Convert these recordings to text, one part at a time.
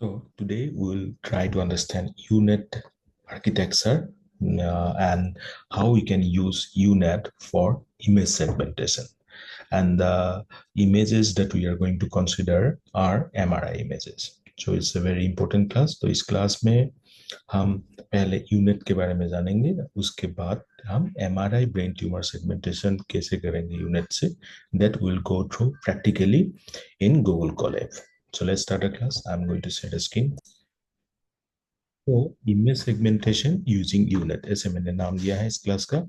So today we'll try to understand UNet architecture and how we can use UNet for image segmentation. And the images that we are going to consider are MRI images. So it's a very important class. तो इस class में हम पहले unit के बारे में जानेंगे, उसके बाद हम एमआरआई ब्रेन ट्यूमर सेगमेंटेशन कैसे करेंगे यूनिट से. That will go through practically in Google Colab. So let's start the class. I'm going to set a screen. तो इमेज सेगमेंटेशन यूजिंग यूनिट ऐसे मैंने नाम दिया है इस क्लास का.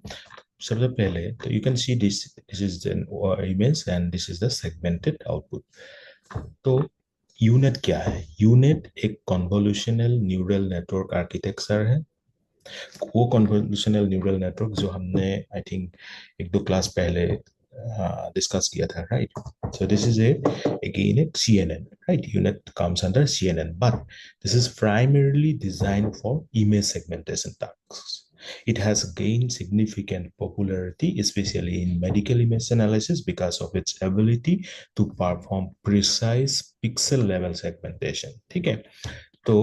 सबसे पहले तो you can see this is the image and this is the segmented output. तो यूनिट क्या है? यूनिट एक कन्वोल्यूशनल न्यूरल नेटवर्क आर्किटेक्चर है. वो कन्वोल्यूशनल न्यूरल नेटवर्क जो हमने आई थिंक एक दो क्लास पहले डिस्कस किया था, right? So this is a again a CNN, right? Unit comes under CNN, but this is primarily designed for image segmentation tasks. It has gained significant popularity, especially in medical image analysis, because of its ability to perform precise pixel level segmentation. ठीक है? तो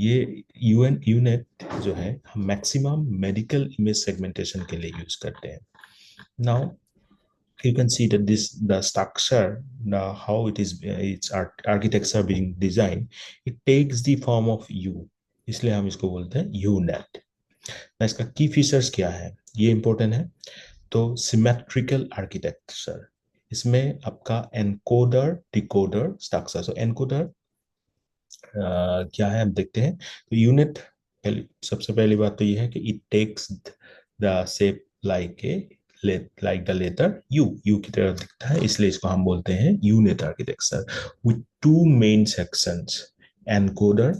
ये UN unit जो है हम maximum medical image segmentation के लिए use करते हैं. Now you can see that this the structure, the how it is its architecture being designed, it takes the form of U. इसलिए हम इसको बोलते हैं यूनेट. ना इसका की फीचर्स क्या है ये इंपॉर्टेंट है. तो सिमेट्रिकल आर्किटेक्चर, इसमें आपका एनकोडर डिकोडर स्ट्रक्चर. सो एनकोडर क्या है हम देखते हैं. तो यूनिट सबसे पहली बात तो ये है कि it takes the shape like a like the letter U. U की तरह दिखता है, इसलिए इसको हम बोलते हैं UNet architecture with two main sections. Encoder,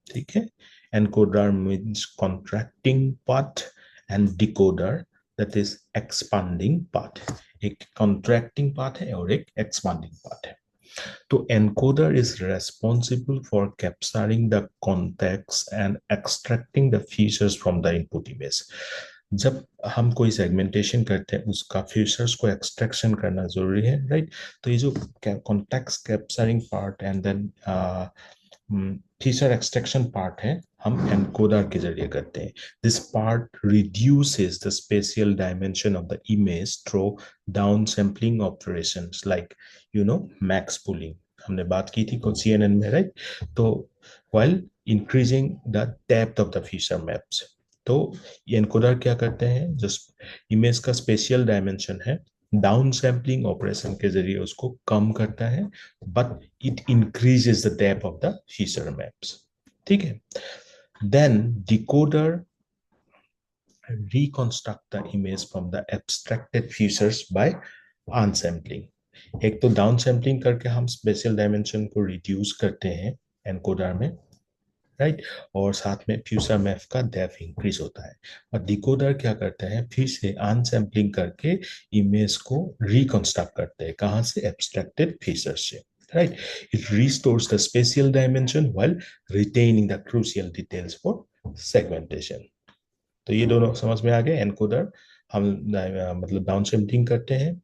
ठीक है, encoder means contracting part and decoder that is expanding part. एक कॉन्ट्रैक्टिंग पार्ट है और एक एक्सपांडिंग पार्ट है. तो encoder is responsible for capturing the context and extracting the features from the input image. जब हम कोई सेगमेंटेशन करते हैं उसका फीचर्स को एक्सट्रैक्शन करना जरूरी है, राइट? तो ये जो context capturing part and then feature extraction part है हम एनकोडर के जरिए करते हैं. This part reduces the spatial dimension of the image through down sampling operations like max pooling. हमने बात की थी CNN में, राइट? तो while increasing the depth of the feature maps. तो ये एनकोडर क्या करते हैं, जो इमेज का स्पेशियल डायमेंशन है डाउन सैम्पलिंग ऑपरेशन के जरिए उसको कम करता है, but it increases the depth of the feature maps. ठीक है. Then decoder reconstruct the image from the abstracted features by unsampling. एक तो डाउन सैम्पलिंग करके हम स्पेशल डायमेंशन को रिड्यूस करते हैं एनकोडर में, राइट? और साथ में फ्यूचर मैप का डेप्थ इंक्रीज होता है. और डिकोडर क्या करते हैं, फिर से अनसैम्पलिंग करके इमेज को रिकंस्ट्रक्ट करते हैं. कहां से? एब्स्ट्रैक्टेड फीचर से, right? It restores the spatial dimension while retaining the crucial details for segmentation. तो ये दोनों समझ में आ गए. एनकोडर हम मतलब डाउन सैम्पलिंग करते हैं,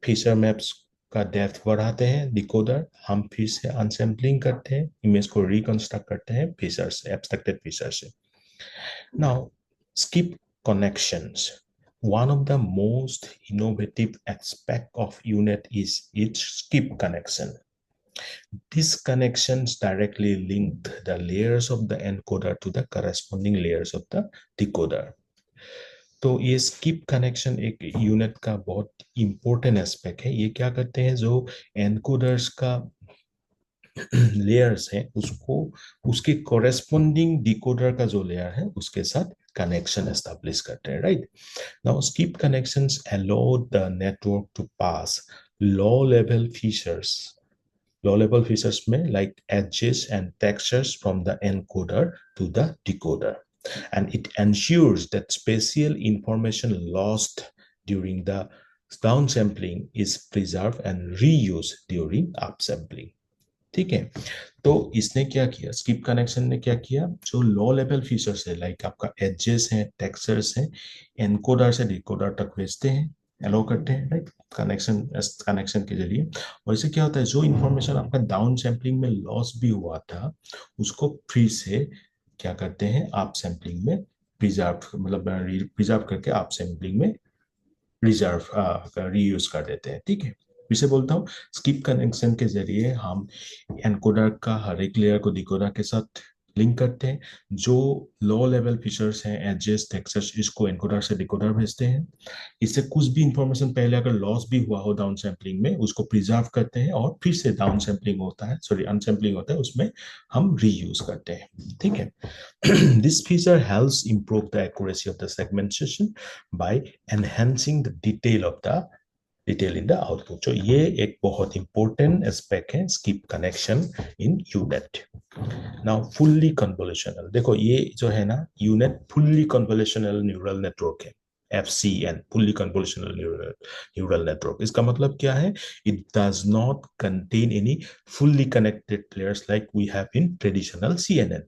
फीचर मैप्स का डेप्थ बढ़ाते हैं. डिकोडर हम फिर से अनसैम्पलिंग करते हैं, इमेज को रिकंस्ट्रक्ट करते हैं फीचर से, एब्स्ट्रैक्टेड फीचर से. Now skip connections. One of the most innovative aspect of UNet is its skip connection. These connections directly link the layers of the encoder to the corresponding layers of the decoder. तो ये skip connection एक unit का बहुत important aspect है. ये क्या करते हैं, जो एनकोडर्स का लेयर्स है उसको उसके कोरेस्पोंडिंग डिकोडर का जो लेयर है उसके साथ कनेक्शन एस्टैब्लिश करते हैं, right? Now skip connections allow the network to pass low level features. Low level features में like edges and textures from the encoder to the decoder, and it ensures that spatial information lost during the downsampling is preserved and reused during upsampling. ठीक है. तो इसने क्या किया, skip connection ने क्या किया, जो लो लेवल फीचर्स है लाइक आपका एजेस है, टेक्सचर्स है, एनकोडर से डिकोडर तक भेजते हैं, अलाउ करते हैं, राइट, कनेक्शन कनेक्शन के जरिए। और इससे क्या होता है, जो इन्फॉर्मेशन आपका डाउन सैम्पलिंग में लॉस भी हुआ था उसको फिर से क्या करते हैं, आप सैम्पलिंग में प्रिजर्व, मतलब प्रिजर्व करके आप सैम्पलिंग में रिजर्व रीयूज कर देते हैं, ठीक है। इसे बोलता हूँ स्किप कनेक्शन के जरिए हम एनकोडर का हर एक लेयर को डिकोडर के साथ लिंक करते हैं। जो लो लेवल फीचर्स हैं, एडजस्ट टेक्सचर्स, इसको एनकोडर से डिकोडर भेजते हैं। इससे कुछ भी इंफॉर्मेशन पहले अगर लॉस भी हुआ हो डाउन सैम्पलिंग में, उसको प्रिजर्व करते हैं और फिर से डाउन सैम्पलिंग होता है, सॉरी अनसैम्पलिंग होता है, उसमें हम रीयूज करते हैं, ठीक है। This feature helps improve the accuracy of the segmentation by enhancing the detail in the output. तो ये एक बहुत इंपॉर्टेंट एस्पेक्ट है skip connection in unit. Now fully convolutional, देखो ये जो है ना unit fully convolutional neural network है, FCN, fully convolutional neural network. इसका मतलब क्या है, it does not contain any fully connected layers like we have in traditional CNN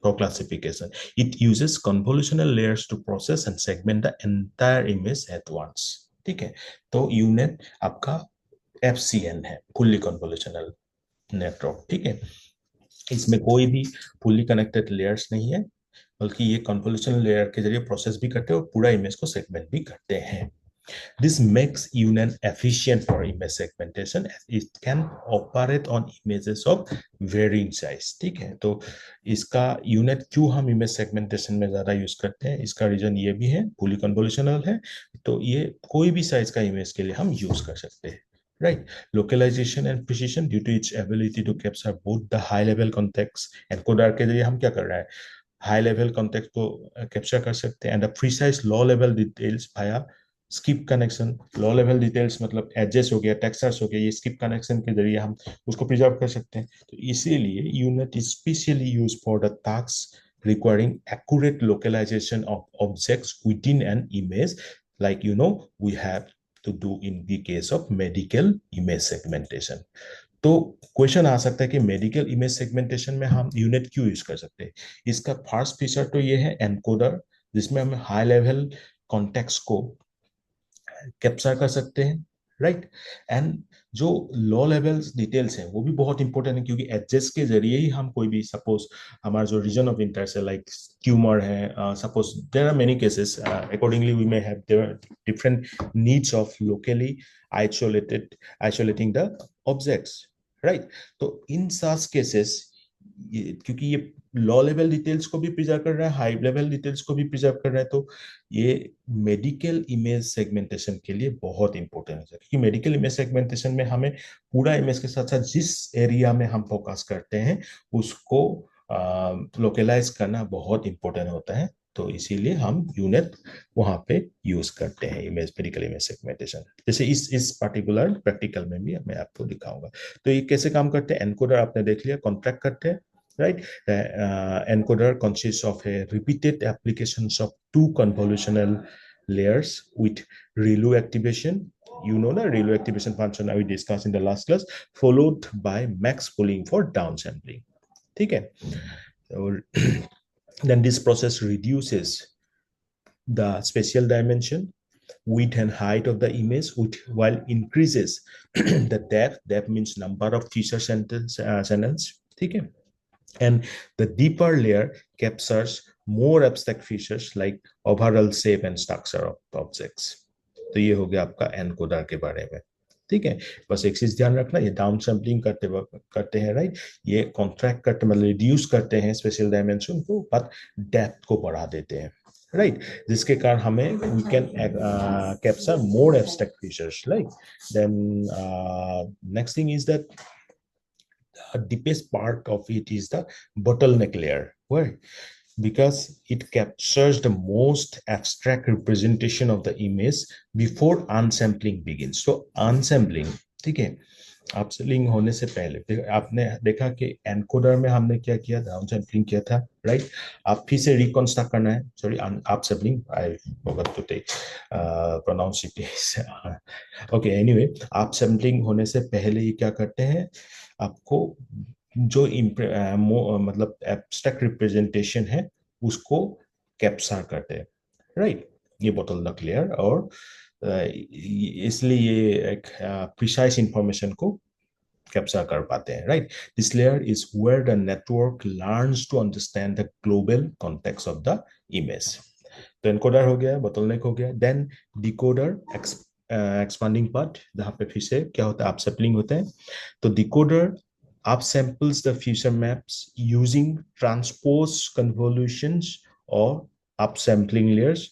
for classification. It uses convolutional layers to process and segment the entire image at once, ठीक है। तो unit आपका FCN है, fully convolutional network, ठीक है। इसमें कोई भी फुल्ली कनेक्टेड लेयर्स नहीं है, बल्कि ये कन्वोल्यूशनल लेयर के जरिए प्रोसेस भी करते हैं और पूरा इमेज को सेगमेंट भी करते हैं। This makes UNAN efficient for image segmentation as it can operate on images of varying size, ठीक है। तो इसका यूनिट क्यों हम इमेज सेगमेंटेशन में ज्यादा यूज करते हैं, इसका रीजन ये भी है, फुली कन्वोल्यूशनल है, तो ये कोई भी साइज का इमेज के लिए हम यूज कर सकते हैं, right? Localization and precision due to its ability to capture both the high level context, encoder के जरिए हम क्या कर रहे हैं, हाई लेवल कॉन्टेक्स्ट को कैप्चर कर सकते हैं, and precise low level details Bhaya skip connection. Low level details मतलब एडजस्ट हो गया, टेक्सचर्स हो गया, ये स्किप कनेक्शन के जरिए हम उसको प्रिजर्व कर सकते हैं। तो इसीलिए UNet is specially use for the task requiring accurate localization of objects within an image, like we have to do in the case of medical image segmentation. तो क्वेश्चन आ सकता है कि मेडिकल इमेज सेगमेंटेशन में हम unit क्यों use कर सकते हैं। इसका फर्स्ट फीचर तो ये है एनकोडर, जिसमें हम हाई लेवल कॉन्टेक्स्ट को कैप्चर कर सकते हैं, राइट। एंड जो लो लेवल डिटेल्स हैं वो भी बहुत इंपॉर्टेंट है, क्योंकि एडजस्ट के जरिए ही हम कोई भी, सपोज हमारा जो रीजन ऑफ इंटरेस्ट है लाइक ट्यूमर है, suppose there are many cases, accordingly we may have their different needs of locally isolating the objects, right. तो इन सच केसेस, क्योंकि ये लो लेवल डिटेल्स को भी प्रिजर्व कर रहा है, हाई लेवल डिटेल्स को भी प्रिजर्व कर रहा है, तो ये मेडिकल इमेज सेगमेंटेशन के लिए बहुत इंपॉर्टेंट है, क्योंकि मेडिकल इमेज सेगमेंटेशन में हमें पूरा इमेज के साथ साथ जिस एरिया में हम फोकस करते हैं उसको लोकलाइज करना बहुत इंपॉर्टेंट होता है। तो इसीलिए हम यूनिट वहां पे यूज करते हैं इमेज, मेडिकल इमेज सेगमेंटेशन। जैसे इस पर्टिकुलर प्रैक्टिकल में भी मैं आपको दिखाऊंगा। तो ये कैसे काम करते हैं, एनकोडर आपने देख लिया, कॉन्ट्रैक्ट करते हैं, right? The encoder consists of a repeated applications of two convolutional layers with ReLU activation. You know the ReLU activation function we discussed in the last class, followed by max pooling for downsampling. Okay. So then this process reduces the spatial dimension, width and height of the image, while increases the depth. Depth means number of feature channels. Okay. And the deeper layer captures more abstract features like overall shape and structure of objects. तो ये हो गया आपका encoder के बारे में, ठीक है। बस एक चीज ध्यान रखना, ये डाउन सैम्पलिंग करते हैं, राइट। ये कॉन्ट्रैक्ट करते मतलब रिड्यूस करते हैं स्पेशल डायमेंशन को, बट डेप्थ को बढ़ा देते हैं, राइट। जिसके कारण हमें we can capture more abstract features, like then next thing is that deepest part of it is the bottleneck layer. Why? Because it captures the most abstract representation of the image before unsampling begins. So unsampling, ठीक है, upsampling होने से पहले आपने देखा कि encoder में हमने क्या किया, डाउन सैम्पलिंग किया था, राइट। आप फिर से रिकॉन्स्ट्रक्ट करना है, sorry upsampling, I forgot to take pronounce it. Okay, anyway upsampling होने से पहले ये क्या करते हैं, आपको जो मतलब एब्स्ट्रैक्ट रिप्रेजेंटेशन है उसको कैप्चर करते हैं, राइट। ये बोतल नक लेयर और इसलिए ये एक प्रिसाइज इंफॉर्मेशन को कैप्चर कर पाते हैं, right. This layer is where the network learns to understand the global context of the image. तो एनकोडर हो गया, बोटलनेक हो गया, देन डिकोडर, एक्सपांडिंग पार्ट, जहाँ पे फिर से क्या होता है, आप सैम्पलिंग होते हैं। तो decoder up samples the future maps using transpose convolutions or upsampling layers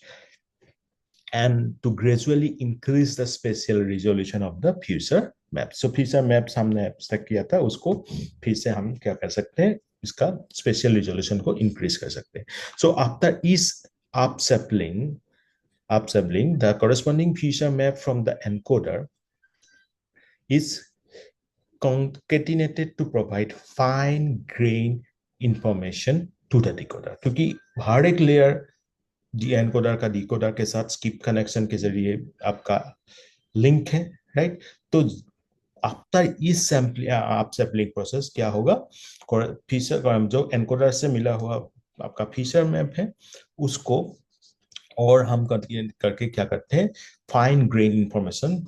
and to gradually increase the spatial resolution of the future maps. So future maps हमने abstract किया था, उसको फिर से हम क्या कर सकते हैं, इसका spatial resolution को increase कर सकते हैं. So after each upsampling, the corresponding future map from the encoder is concatenated to provide fine grain information to the decoder. क्योंकि हर एक लेयर एनकोडर का डिकोडर के साथ स्किप कनेक्शन के जरिए आपका लिंक है, राइट। तो आफ्टर इस सैम्पलिंग आप सैम्पलिंग प्रोसेस क्या होगा, फीचर जो एनकोडर से मिला हुआ आपका फीचर मैप है उसको और हम करके क्या करते हैं, फाइन ग्रेन इंफॉर्मेशन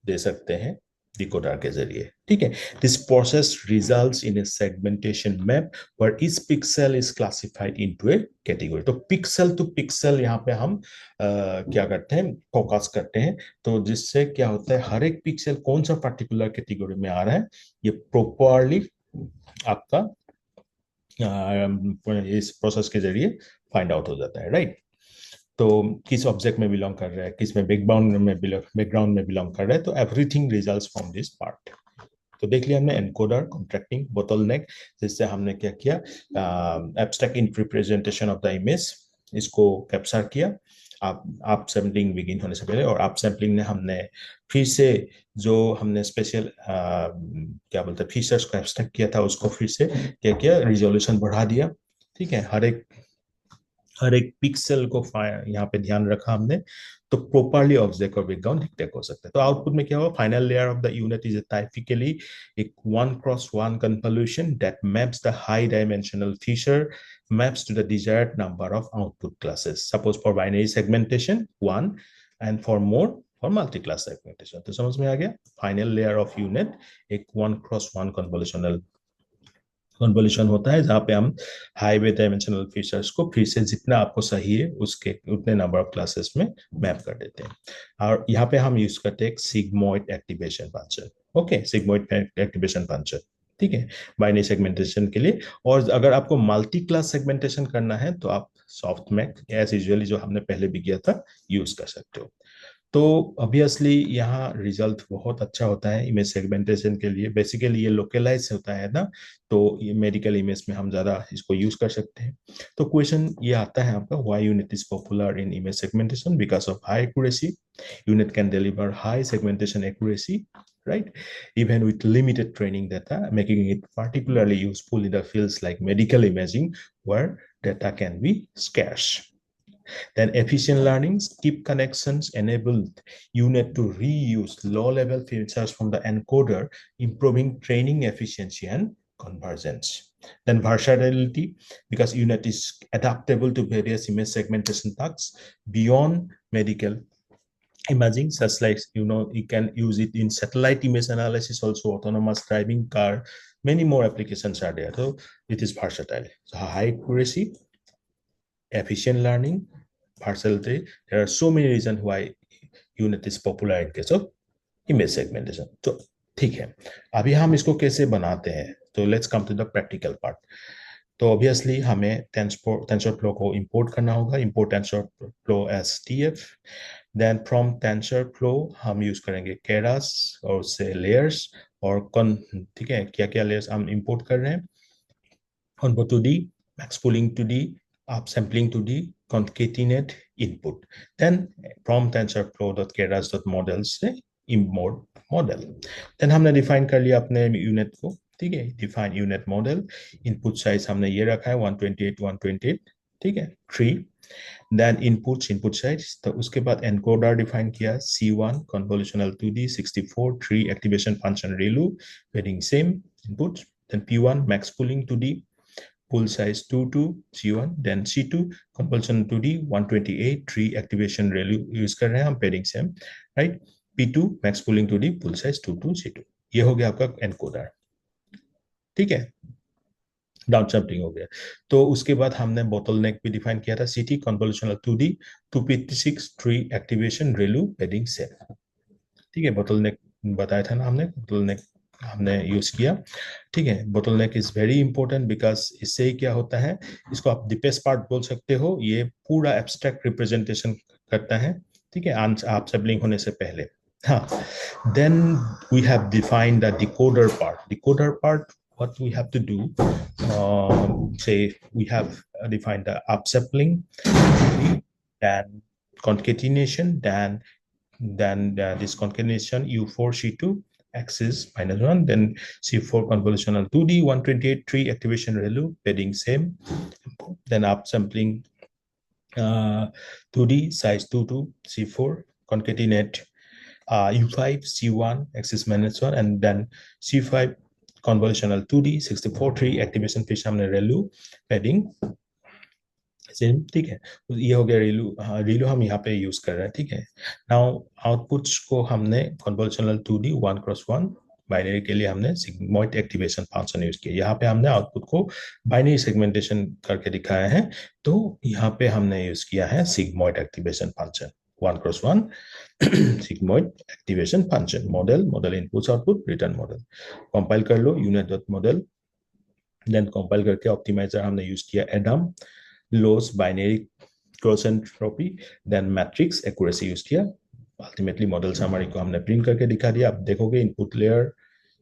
दे सकते हैं डिकोडर के जरिए, ठीक है। This process results in A segmentation map पर इस pixel is classified into A category. तो पिक्सल टू पिक्सल यहाँ पे हम क्या करते हैं, फोकस करते हैं। तो जिससे क्या होता है, हर एक पिक्सल कौन सा पर्टिकुलर कैटेगरी में आ रहा है ये प्रॉपरली आपका इस प्रोसेस के जरिए फाइंड आउट हो जाता है, राइट। तो किस ऑब्जेक्ट में बिलोंग कर रहा है, किस में बैकग्राउंड में बिलोंग कर रहा है, तो everything results from this part. तो देख लिया हमने एनकोडर, कॉन्ट्रैक्टिंग, बोटलनेक, जिससे हमने क्या किया, abstract in representation of the image, इसको कैप्चर किया आप सैम्पलिंग बिगिन होने से पहले। और आप सैम्पलिंग ने हमने फिर से जो हमने स्पेशल क्या बोलते हैं फीचर्स को एब्स्ट्रैक्ट किया था उसको फिर से क्या किया, रिजोल्यूशन बढ़ा दिया, ठीक है। हर एक पिक्सल को यहाँ पे ध्यान रखा हमने, तो प्रॉपरली ऑब्जेक्ट और बैकग्राउंड डिटेक्ट हो सकता है। तो आउटपुट में क्या हुआ, final layer of the unit is typically एक 1x1 convolution that maps the high dimensional feature maps to the desired number of output classes. Suppose for binary segmentation 1 and for more for multi-class segmentation. तो समझ में आ गया, final layer of unit एक 1x1 convolution होता है जहां पे हम हाईवे डायमेंशनल फीचर्स को फिर से जितना आपको सही है उसके उतने नंबर ऑफ क्लासेस में मैप कर देते हैं। और यहाँ पे हम यूज करते हैं sigmoid activation puncture, okay, sigmoid activation puncture, ठीक है, बाइनरी सेगमेंटेशन के लिए। और अगर आपको मल्टी क्लास सेगमेंटेशन करना है तो आप सॉफ्ट मैक एज यूजुअली जो हमने पहले भी किया था यूज कर सकते हो। तो ऑब्वियसली यहाँ रिजल्ट बहुत अच्छा होता है इमेज सेगमेंटेशन के लिए। बेसिकली ये लोकलाइज होता है ना, तो ये मेडिकल इमेज में हम ज़्यादा इसको यूज कर सकते हैं। तो क्वेश्चन ये आता है आपका, why unit is popular in image segmentation, because of high accuracy, unit can deliver high segmentation accuracy, right, even with limited training data, making it particularly useful in the fields like medical imaging where data can be scarce. Then efficient learning, skip connections enabled UNet to reuse low-level features from the encoder, improving training efficiency and convergence. Then versatility, because UNet is adaptable to various image segmentation tasks beyond medical imaging, such like, you can use it in satellite image analysis, also autonomous driving car, many more applications are there. So it is versatile. So high accuracy, efficient learning, versatility. There are so many reasons why unit is popular in case of image segmentation. तो ठीक है, अभी हम इसको कैसे बनाते हैं, तो let's come to the practical part. तो ऑब्वियसली हमें टेंसर फ्लो को इंपोर्ट करना होगा, import TensorFlow as T F. Then from TensorFlow हम यूज करेंगे केरास और से लेयर्स और कौन, ठीक है, क्या क्या लेयर्स हम इंपोर्ट कर रहे हैं, onboard 2D, max pooling 2D, upsampling 2D, concatenate input. Then from tensorflow.keras.models से import model. Then हमने define कर लिया अपने unit को, ठीक है, define unit model, input size हमने ये रखा है 128 128, ठीक है, 3. Then input size, तो उसके बाद encoder define किया C1 convolutional 2D 64 3 activation function ReLU, wedding same input. Then P1 max pooling 2D, pull size 22 C1, then C2 compulsion 2D 128 3 activation value use कर रहे हैं हम पेडिंग से हम, right. P2 max pooling 2D पुल size 22 C2. ये हो गया आपका एनकोडर. ठीक है, डाउन सैम्पलिंग हो गया. तो उसके बाद हमने बोटल नेक भी डिफाइन किया था, सीटी कन्वोल्यूशनल 2D 256 3 एक्टिवेशन रेलू पेडिंग से. ठीक है, बोटल नेक बताया था ना हमने, बोटल नेक हमने यूज किया. ठीक है, bottle neck is very important because इससे ही क्या होता है, इसको आप डीपेस्ट पार्ट बोल सकते हो, ये पूरा एब्स्ट्रैक्ट रिप्रेजेंटेशन करता है. ठीक है, आप सैम्पलिंग होने से पहले. हाँ, then we have defined the decoder part. Decoder part, what we have to do, say we have defined the upsampling, then concatenation, then this concatenation U4 C2 axis -1, then C4 convolutional 2D 128 3 activation ReLU padding same, then upsampling 2D size 22 C4 concatenate U5 C1 axis -1, and then C5 convolutional 2D 64 3 activation फिर हमने ReLU padding same. ठीक है, ये हो गया रिलू. हाँ, रिलू हम यहाँ पे यूज कर रहे हैं. ठीक है, नाउ आउटपुट्स को हमने कन्वोल्यूशनल 2D 1x1 बाइनरी के लिए हमने सिग्मॉइड एक्टिवेशन फंक्शन यूज किया. यहाँ पे हमने आउटपुट को बाइनरी सेगमेंटेशन करके दिखाया है, तो यहाँ पे हमने यूज किया है sigmoid activation function 1x1 sigmoid activation function. Model input output return model. Compile कर लो unit dot model, then compile करके ऑप्टिमाइजर हमने यूज किया Adam, loss binary cross entropy, then metrics accuracy use किया. अल्टीमेटली मॉडल समरी को हमने print करके दिखा दिया. आप देखोगे इनपुट लेयर,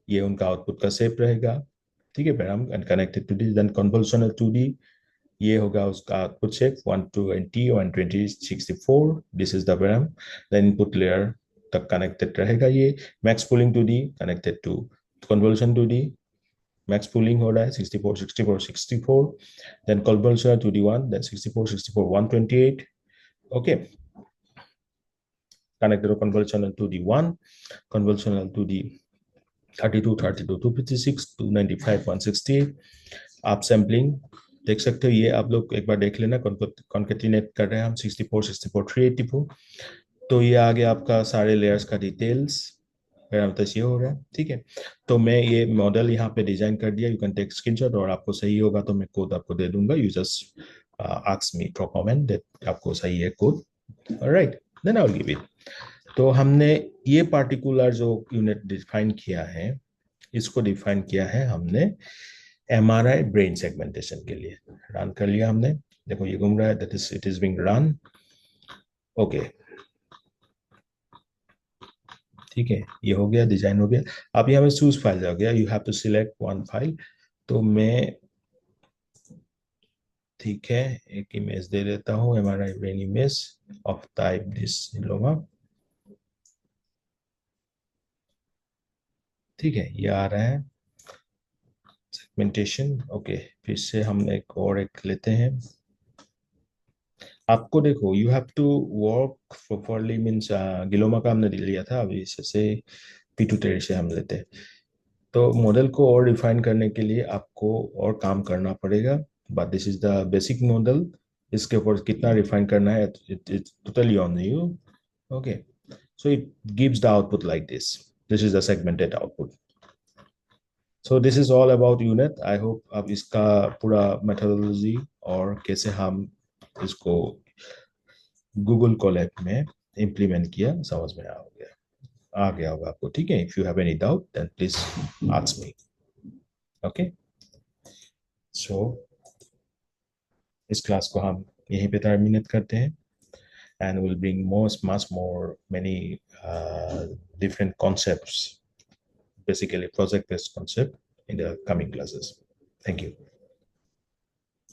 ये उनका आउटपुट का शेप रहेगा. ठीक है, param connected to this, then convolutional 2D, ये होगा उसका output shape 120 120 64. This is the param. Then input layer तक कनेक्टेड रहेगा. ये max pooling 2D connected to convolution 2D, max pooling हो रहा है 64 64 64, then convolution 2D1, then 64 64 128. Okay, connected convolution 2D1, convolution 2D 32 32 256 295 168. आप सैम्पलिंग देख सकते हो, ये आप लोग एक बार देख लेना. कॉन्केटिनेट कर रहे हैं हम 64 64 384. तो ये आ गया आपका सारे लेयर्स का डिटेल्स, पैरामीटर्स ये हो रहा है. ठीक है, तो मैं ये मॉडल यहाँ पे डिजाइन कर दिया. यू कैन टेक स्क्रीनशॉट, और आपको सही होगा तो मैं कोड आपको दे दूंगा. You just ask me for comment that आपको सही है code. Alright, then I will give it. तो हमने ये पार्टिकुलर जो यूनिट डिफाइन किया है, इसको डिफाइन किया है हमने एमआरआई ब्रेन सेगमेंटेशन के लिए. रन कर लिया हमने, देखो ये घूम रहा है, that is it is being run. Okay, ठीक है, ये हो गया, डिजाइन हो गया. अब यहाँ पे चूज फाइल आ गया, you have to select one file. तो मैं, ठीक है, एक इमेज दे देता हूँ, MRI brain image of type this लोमा. ठीक है, ये आ रहा है सेगमेंटेशन. ओके, फिर से हम एक लेते हैं. आपको देखो, you have to work properly, means glioma का हमने लिया था, अभी से पिट्यूटरी से हम लेते हैं. तो मॉडल को और रिफाइन करने के लिए आपको और काम करना पड़ेगा, but this is the basic model. इसके ऊपर कितना रिफाइन करना है, it totally on you. Okay, so it gives the output like this. This is the segmented output. So this is all about unit. I hope अब इसका पूरा methodology और कैसे हम इसको गूगल कोलैब में इम्प्लीमेंट किया समझ में आ गया होगा आपको. ठीक है, if you have any doubt then please ask me. Okay, so इस क्लास को हम यहीं पे टर्मिनेट करते हैं, and we'll bring much more many different concepts, basically project based concept, in the coming classes. Thank you.